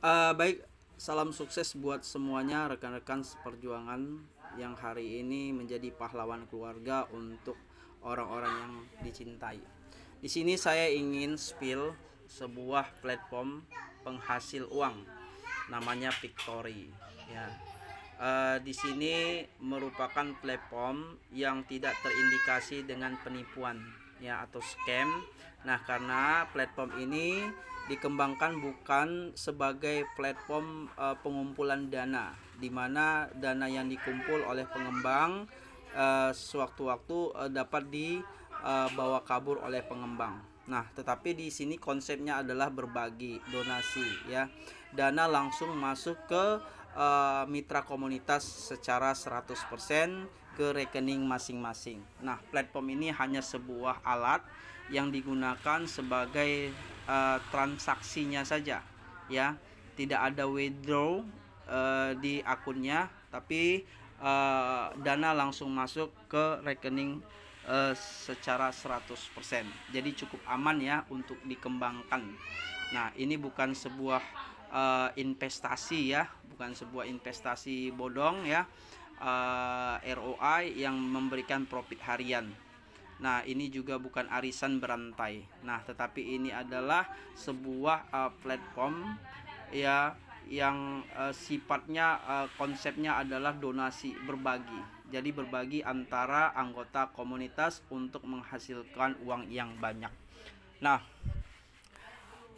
Baik, salam sukses buat semuanya rekan-rekan seperjuangan yang hari ini menjadi pahlawan keluarga untuk orang-orang yang dicintai. Di sini saya ingin spill sebuah platform penghasil uang, namanya Victory. Ya, di sini merupakan platform yang tidak terindikasi dengan penipuan ya atau scam. Nah, karena platform ini dikembangkan bukan sebagai platform pengumpulan dana, di mana dana yang dikumpul oleh pengembang sewaktu-waktu dapat dibawa kabur oleh pengembang. Nah, tetapi di sini konsepnya adalah berbagi, donasi ya. Dana langsung masuk ke mitra komunitas secara 100% ke rekening masing-masing. Nah, platform ini hanya sebuah alat yang digunakan sebagai transaksinya saja ya. Tidak ada withdraw di akunnya, tapi dana langsung masuk ke rekening secara 100%. Jadi cukup aman ya untuk dikembangkan. Nah, ini bukan sebuah investasi ya, bukan sebuah investasi bodong ya. ROI yang memberikan profit harian. Nah, ini juga bukan arisan berantai. Nah, tetapi ini adalah sebuah platform ya yang sifatnya konsepnya adalah donasi berbagi. Jadi berbagi antara anggota komunitas untuk menghasilkan uang yang banyak. Nah,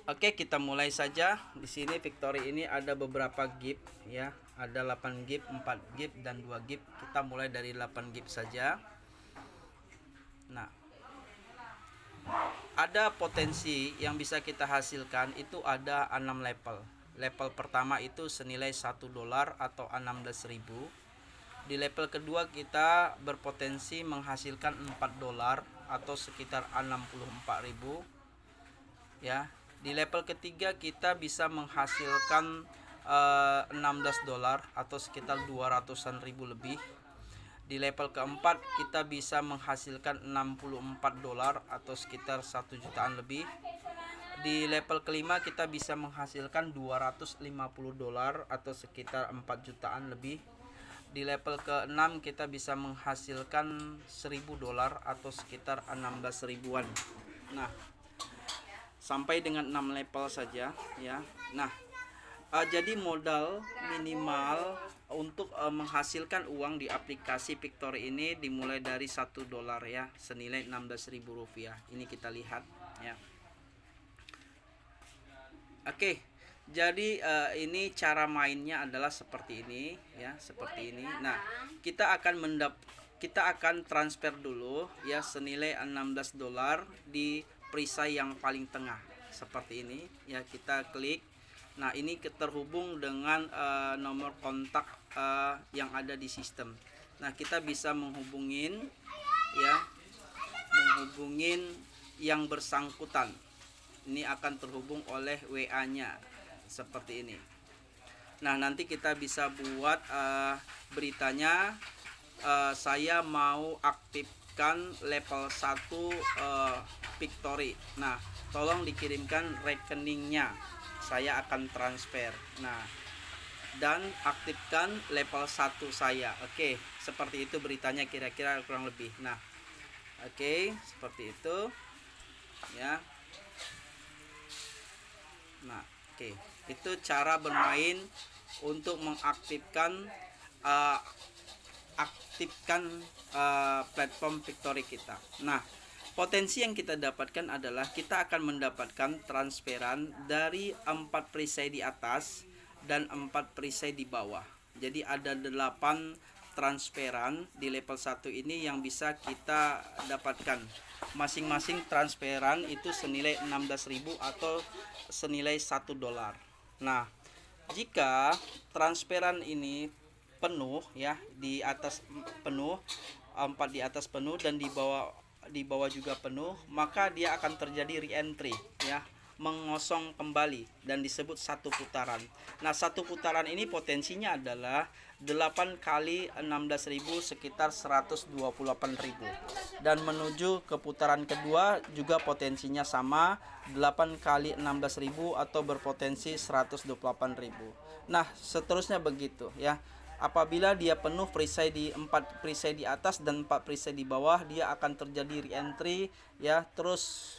oke, kita mulai saja. Di sini Victory ini ada beberapa gift ya. Ada 8 gift, 4 gift dan 2 gift. Kita mulai dari 8 gift saja. Nah, ada potensi yang bisa kita hasilkan itu ada 6 level. Level pertama itu senilai $1 atau 16.000. Di level kedua kita berpotensi menghasilkan $4 atau sekitar 64.000 ya. Di level ketiga kita bisa menghasilkan $16 atau sekitar 200-an ribu lebih. Di level keempat kita bisa menghasilkan $64 atau sekitar 1 jutaan lebih. Di level kelima kita bisa menghasilkan $250 atau sekitar 4 jutaan lebih. Di level ke-6 kita bisa menghasilkan $1.000 atau sekitar 16 ribuan. Nah, sampai dengan 6 level saja ya. Nah, jadi modal minimal untuk menghasilkan uang di aplikasi Victory ini dimulai dari $1 ya, senilai Rp16.000. Ini kita lihat ya. Oke, jadi ini cara mainnya adalah seperti ini ya, seperti ini. Nah, kita akan transfer dulu ya senilai $16 di perisai yang paling tengah seperti ini ya. Kita klik. Nah, ini terhubung dengan nomor kontak yang ada di sistem. Nah, kita bisa menghubungin yang bersangkutan. Ini akan terhubung oleh WA-nya seperti ini. Nah, nanti kita bisa buat beritanya, saya mau aktifkan level 1 Victory. Nah, tolong dikirimkan rekeningnya, saya akan transfer. Nah, dan aktifkan level 1 saya. Oke, seperti itu beritanya kira-kira kurang lebih. Nah, oke, seperti itu ya. Nah, oke, itu cara bermain untuk mengaktifkan platform Victory kita. Nah, potensi yang kita dapatkan adalah kita akan mendapatkan transferan dari 4 perisai di atas dan 4 perisai di bawah. Jadi ada 8 transferan di level 1 ini yang bisa kita dapatkan. Masing-masing transferan itu senilai 16.000 atau senilai $1. Nah, jika transferan ini penuh ya, di atas penuh, 4 di atas penuh dan di bawah juga penuh, maka dia akan terjadi re-entry ya. mengosong kembali dan disebut satu putaran. Nah, satu putaran ini potensinya adalah 8 kali 16.000 sekitar 128.000. Dan menuju ke putaran kedua juga potensinya sama, 8 kali 16.000 atau berpotensi 128.000. Nah, seterusnya begitu ya. Apabila dia penuh perisai di 4 perisai di atas dan 4 perisai di bawah, dia akan terjadi re-entry ya, terus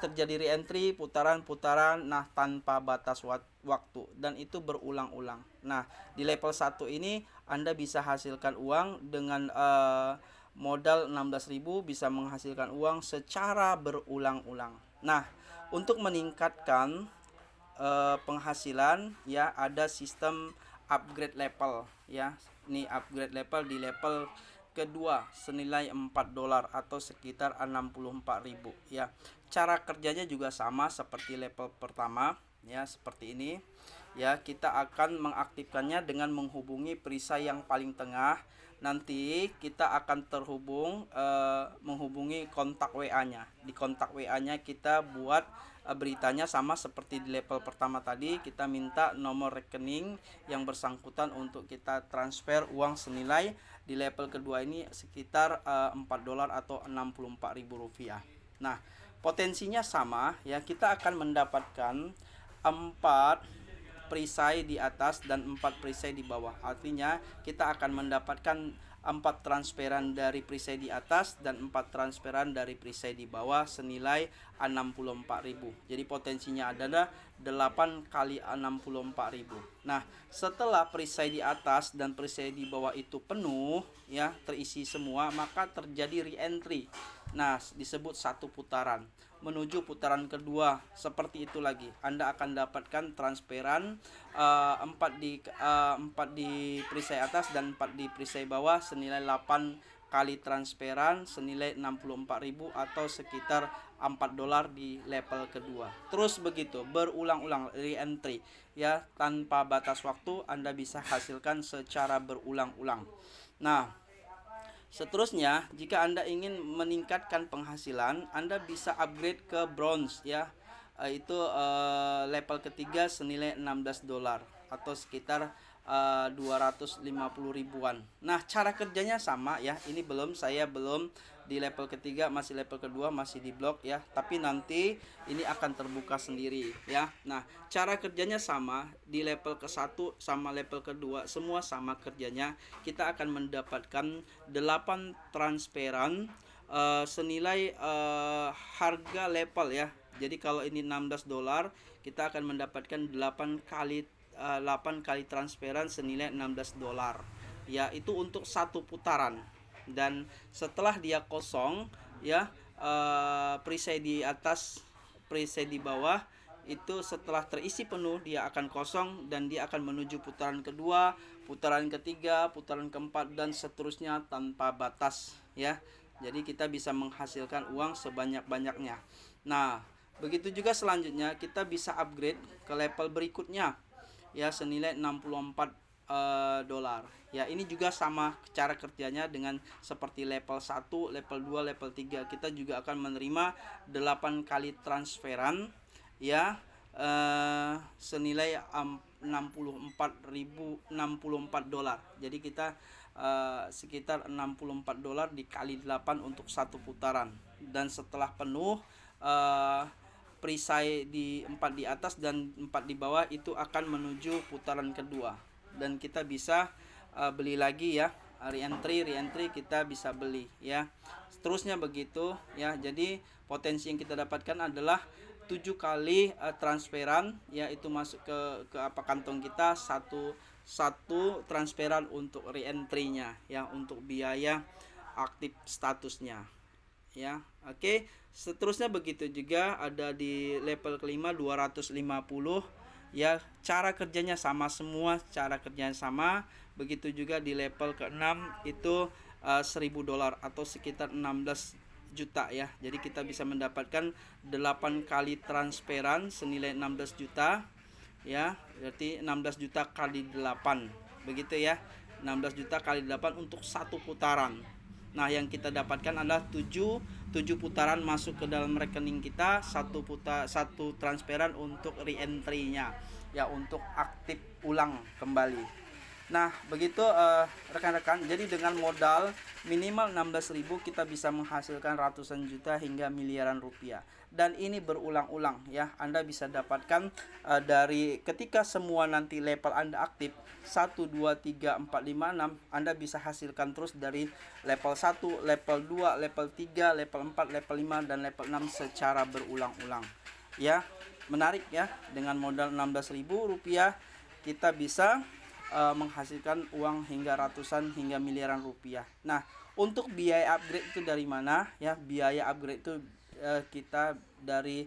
terjadi re-entry, putaran-putaran, nah tanpa batas waktu, dan itu berulang-ulang. Nah, di level 1 ini Anda bisa hasilkan uang dengan modal 16.000, bisa menghasilkan uang secara berulang-ulang. Nah, untuk meningkatkan penghasilan ya, ada sistem upgrade level ya. Ini upgrade level di level kedua senilai $4 atau sekitar 64.000 ya. Cara kerjanya juga sama seperti level pertama ya, seperti ini ya. Kita akan mengaktifkannya dengan menghubungi perisai yang paling tengah. Nanti kita akan terhubung menghubungi kontak WA-nya. Di kontak WA-nya kita buat beritanya sama seperti di level pertama tadi. Kita minta nomor rekening yang bersangkutan untuk kita transfer uang senilai di level kedua ini sekitar $4 atau 64.000 rupiah. Nah, potensinya sama ya, kita akan mendapatkan 4 perisai di atas dan 4 perisai di bawah. Artinya kita akan mendapatkan 4 transferan dari perisai di atas dan 4 transferan dari perisai di bawah senilai 64.000. Jadi potensinya adalah 8 kali 64.000. Nah, setelah perisai di atas dan perisai di bawah itu penuh ya, terisi semua, maka terjadi re-entry. Nah, disebut satu putaran. Menuju putaran kedua seperti itu lagi. Anda akan dapatkan transferan 4 di perisai atas dan 4 di perisai bawah senilai 8 kali transferan senilai 64.000 atau sekitar $4 di level kedua. Terus begitu berulang-ulang re-entry ya, tanpa batas waktu. Anda bisa hasilkan secara berulang-ulang. Nah, seterusnya, jika Anda ingin meningkatkan penghasilan, Anda bisa upgrade ke bronze ya. Itu level ketiga senilai $16 atau sekitar 250 ribuan. Nah, cara kerjanya sama ya. Ini saya belum di level ketiga, masih level kedua, masih di blok ya. Tapi nanti ini akan terbuka sendiri ya. Nah, cara kerjanya sama di level ke-1 sama level kedua, semua sama kerjanya. Kita akan mendapatkan 8 transferan senilai harga level ya. Jadi kalau ini $16, kita akan mendapatkan 8 kali transferan senilai $16 ya, itu untuk satu putaran. Dan setelah dia kosong ya, perisai di atas, perisai di bawah itu setelah terisi penuh dia akan kosong dan dia akan menuju putaran kedua, putaran ketiga, putaran keempat dan seterusnya tanpa batas ya. Jadi kita bisa menghasilkan uang sebanyak-banyaknya. Nah, begitu juga selanjutnya kita bisa upgrade ke level berikutnya ya, senilai $64 ya. Ini juga sama cara kerjanya dengan seperti level 1, level 2, level 3. Kita juga akan menerima 8 kali transferan ya, senilai $64. Jadi kita sekitar $64 dikali 8 untuk satu putaran. Dan setelah penuh perisai di 4 di atas dan 4 di bawah itu akan menuju putaran kedua, dan kita bisa beli lagi ya, re-entry kita bisa beli ya. Seterusnya begitu ya. Jadi potensi yang kita dapatkan adalah 7 kali transferan ya, itu masuk ke kantong kita, satu transferan untuk re-entry-nya ya, untuk biaya aktif statusnya ya. Oke, seterusnya begitu juga ada di level kelima 250 ya. Cara kerjanya sama semua, cara kerjanya sama. Begitu juga di level ke-6 itu $1.000 atau sekitar 16 juta ya. Jadi kita bisa mendapatkan 8 kali transferan senilai 16 juta ya. Berarti 16 juta kali 8 begitu ya. 16 juta kali 8 untuk satu putaran. Nah, yang kita dapatkan adalah 7 putaran masuk ke dalam rekening kita, satu transferan untuk re-entry-nya, ya, untuk aktif ulang kembali. Nah, begitu rekan-rekan. Jadi dengan modal minimal 16.000 kita bisa menghasilkan ratusan juta hingga miliaran rupiah. Dan ini berulang-ulang, ya. Anda bisa dapatkan dari ketika semua nanti level Anda aktif 1 2 3 4 5 6, Anda bisa hasilkan terus dari level 1, level 2, level 3, level 4, level 5 dan level 6 secara berulang-ulang. Ya, menarik ya. Dengan modal 16.000 rupiah kita bisa menghasilkan uang hingga ratusan hingga miliaran rupiah. Nah, untuk biaya upgrade itu dari mana? Ya, biaya upgrade itu kita dari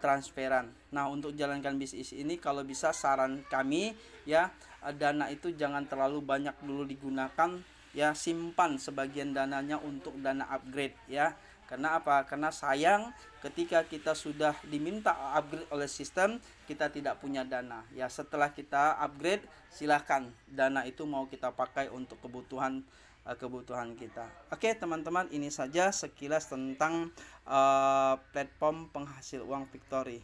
transferan. Nah, untuk jalankan bisnis ini kalau bisa saran kami, ya, dana itu jangan terlalu banyak dulu digunakan, ya, simpan sebagian dananya untuk dana upgrade, ya. Karena apa? Karena sayang ketika kita sudah diminta upgrade oleh sistem, kita tidak punya dana. Ya, setelah kita upgrade, silahkan dana itu mau kita pakai untuk kebutuhan kita. Oke, teman-teman, ini saja sekilas tentang platform penghasil uang Victory.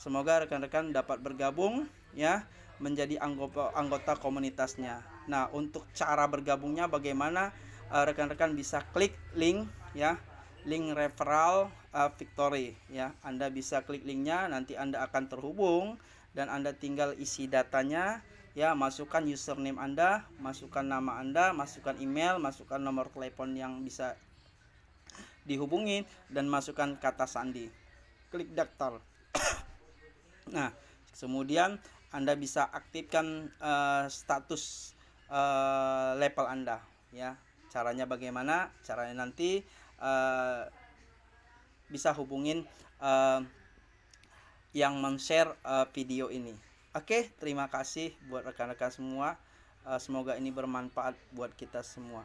Semoga rekan-rekan dapat bergabung, ya, menjadi anggota komunitasnya. Nah, untuk cara bergabungnya bagaimana? Rekan-rekan bisa klik link, ya, link referral Victory, ya. Anda bisa klik linknya, nanti Anda akan terhubung dan Anda tinggal isi datanya, ya, masukkan username Anda, masukkan nama Anda, masukkan email, masukkan nomor telepon yang bisa dihubungi dan masukkan kata sandi. Klik daftar. Nah, kemudian Anda bisa aktifkan status level Anda, ya. Caranya bagaimana? Caranya nanti bisa hubungin yang men-share video ini. Oke, terima kasih buat rekan-rekan semua. Semoga ini bermanfaat buat kita semua.